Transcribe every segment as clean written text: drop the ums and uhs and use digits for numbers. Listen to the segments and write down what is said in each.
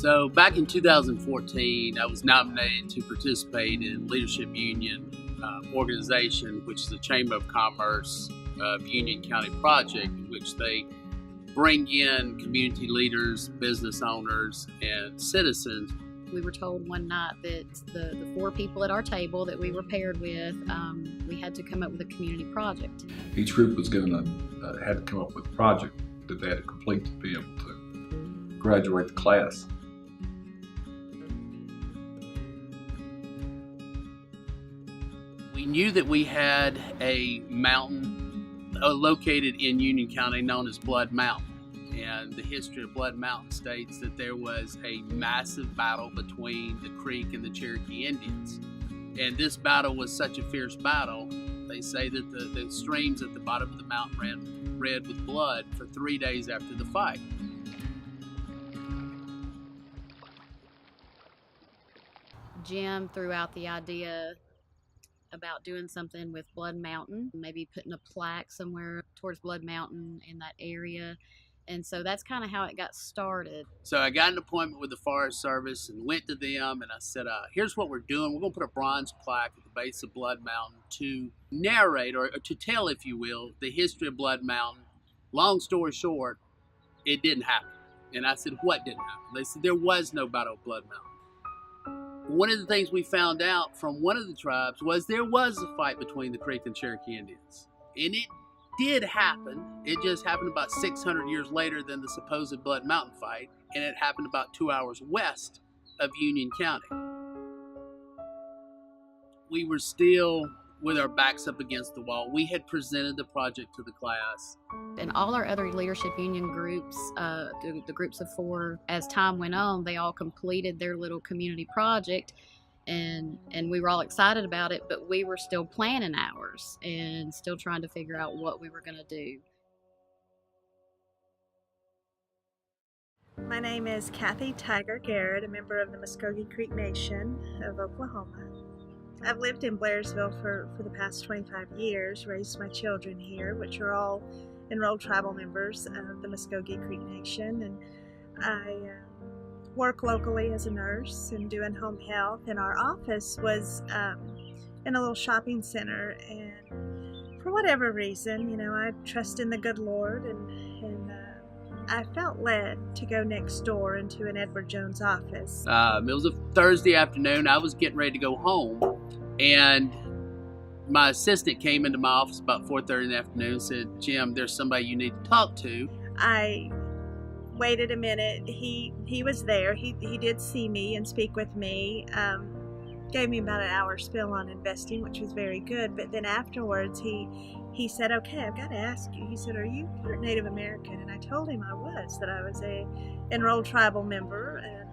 So back in 2014, I was nominated to participate in Leadership Union organization, which is a Chamber of Commerce of Union County project, in which they bring in community leaders, business owners, and citizens. We were told one night that the four people at our table that we were paired with, we had to come up with a community project. Each group was had to come up with a project that they had to complete to be able to graduate the class. We knew that we had a mountain located in Union County known as Blood Mountain. And the history of Blood Mountain states that there was a massive battle between the Creek and the Cherokee Indians. And this battle was such a fierce battle, they say that the streams at the bottom of the mountain ran red with blood for 3 days after the fight. Jim threw out the idea about doing something with Blood Mountain, maybe putting a plaque somewhere towards Blood Mountain in that area. And so that's kind of how it got started. So I got an appointment with the Forest Service and went to them, and I said, here's what we're doing. We're going to put a bronze plaque at the base of Blood Mountain to narrate, or to tell, if you will, the history of Blood Mountain. Long story short, it didn't happen. And I said, what didn't happen? They said, there was no Battle of Blood Mountain. One of the things we found out from one of the tribes was there was a fight between the Creek and Cherokee Indians. And it did happen. It just happened about 600 years later than the supposed Blood Mountain fight, and it happened about 2 hours west of Union County. We were still with our backs up against the wall. We had presented the project to the class. And all our other Leadership Union groups, the groups of four, as time went on, they all completed their little community project. And we were all excited about it, but we were still planning ours and still trying to figure out what we were going to do. My name is Kathy Tiger Garrett, a member of the Muskogee Creek Nation of Oklahoma. I've lived in Blairsville for the past 25 years, raised my children here, which are all enrolled tribal members of the Muskogee Creek Nation, and I work locally as a nurse and doing home health, and our office was in a little shopping center, and for whatever reason, I trust in the good Lord, and I felt led to go next door into an Edward Jones office. It was a Thursday afternoon. I was getting ready to go home, and my assistant came into my office about 4:30 in the afternoon and said, Jim, there's somebody you need to talk to. I waited a minute. He was there. He did see me and speak with me. Gave me about an hour spiel on investing, which was very good. But then afterwards, he said, "Okay, I've got to ask you." He said, "Are you part Native American?" And I told him I was. That I was a enrolled tribal member, and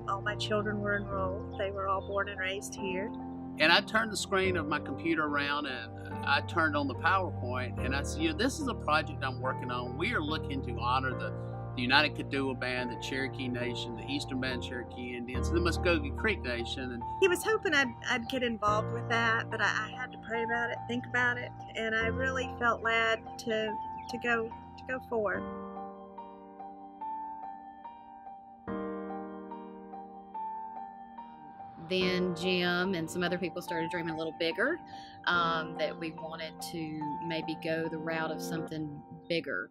all my children were enrolled. They were all born and raised here. And I turned the screen of my computer around, and I turned on the PowerPoint, and I said, this is a project I'm working on. We are looking to honor the United Kituwa Band, the Cherokee Nation, the Eastern Band Cherokee Indians, the Muskogee Creek Nation. And he was hoping I'd get involved with that, but I had to pray about it, think about it, and I really felt led to go forward. Then Jim and some other people started dreaming a little bigger, that we wanted to maybe go the route of something bigger.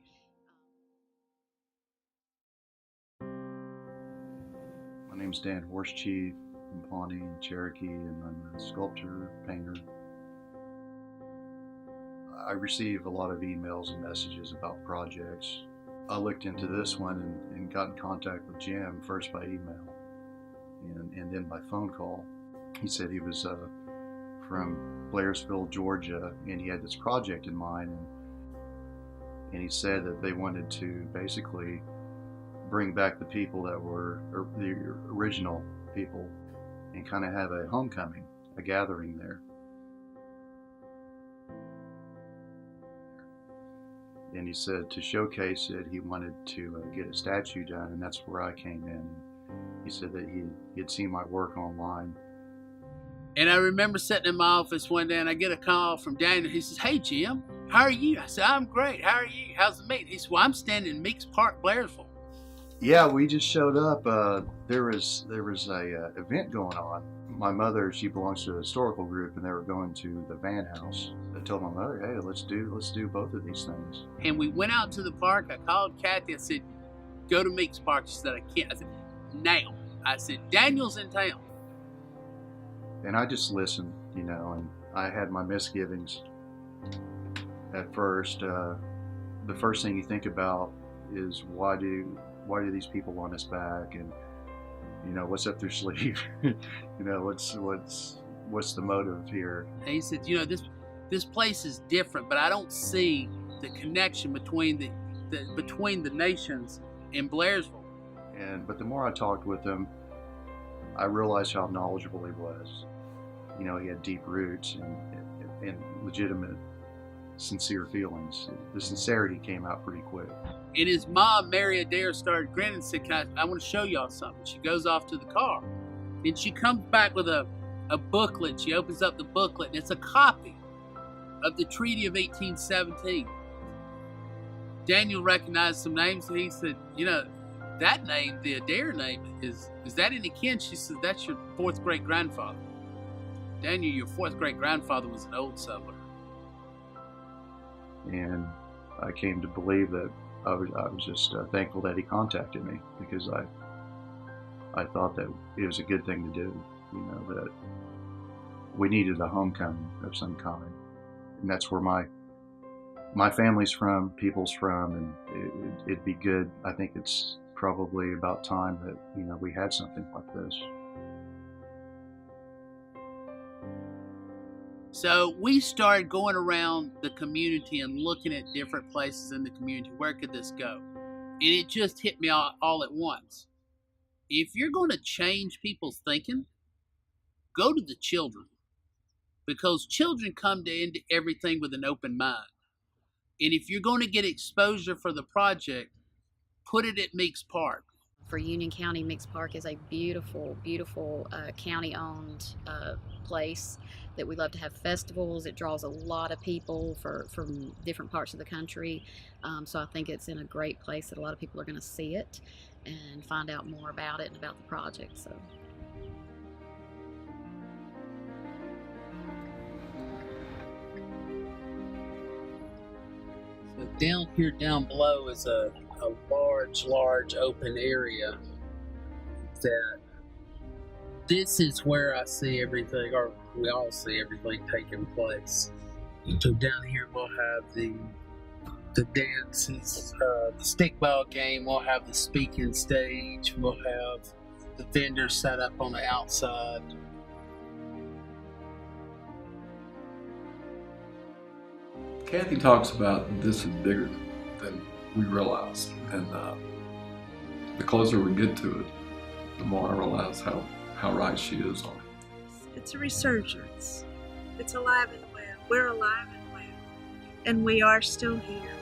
My name's Dan Horsechief. I'm Pawnee and Cherokee, and I'm a sculptor, painter. I receive a lot of emails and messages about projects. I looked into this one and got in contact with Jim, first by email and then by phone call. He said he was from Blairsville, Georgia, and he had this project in mind, and he said that they wanted to basically bring back the people that were the original people and kind of have a homecoming, a gathering there. And he said to showcase it, he wanted to get a statue done, and that's where I came in. He said that he had seen my work online. And I remember sitting in my office one day, and I get a call from Daniel. He says, "Hey, Jim, how are you?" I said, "I'm great. How are you? How's the meeting?" He said, "Well, I'm standing in Meeks Park, Blairsville." Yeah, we just showed up. There was a event going on. My mother, she belongs to a historical group, and they were going to the Van House. I told my mother, "Hey, let's do both of these things." And we went out to the park. I called Kathy. I said, "Go to Meeks Park." She said, "I can't." I said, "Now." I said, "Daniel's in town." And I just listened, and I had my misgivings at first. The first thing you think about is why do these people want us back, and what's up their sleeve? What's the motive here? And he said, this place is different, but I don't see the connection between the nations in Blairsville. But the more I talked with him, I realized how knowledgeable he was. He had deep roots and legitimate, sincere feelings. The sincerity came out pretty quick. And his mom, Mary Adair, started grinning and said, I want to show y'all something. She goes off to the car. And she comes back with a booklet. She opens up the booklet, and it's a copy of the Treaty of 1817. Daniel recognized some names, and he said, that name, the Adair name, is that any kin? She said, that's your fourth great-grandfather. Daniel, your fourth great-grandfather was an old settler. And I came to believe that I was just thankful that he contacted me, because I thought that it was a good thing to do, that we needed a homecoming of some kind. And that's where my family's from, people's from, and it'd be good. I think it's probably about time that, we had something like this. So we started going around the community and looking at different places in the community. Where could this go? And it just hit me all at once. If you're going to change people's thinking, go to the children. Because children come into everything with an open mind. And if you're going to get exposure for the project, put it at Meeks Park. For Union County, Meeks Park is a beautiful, beautiful county-owned place that we love to have festivals. It draws a lot of people from different parts of the country. So I think it's in a great place that a lot of people are going to see it and find out more about it and about the project. So down below is a large open area that this is where I see everything, or we all see everything taking place. So down here we'll have the dances, the stickball game, we'll have the speaking stage, we'll have the vendors set up on the outside. Kathy talks about this is bigger than we realized, and the closer we get to it, the more I realize how right she is on it. It's a resurgence. It's alive and well. We're alive and well. And we are still here.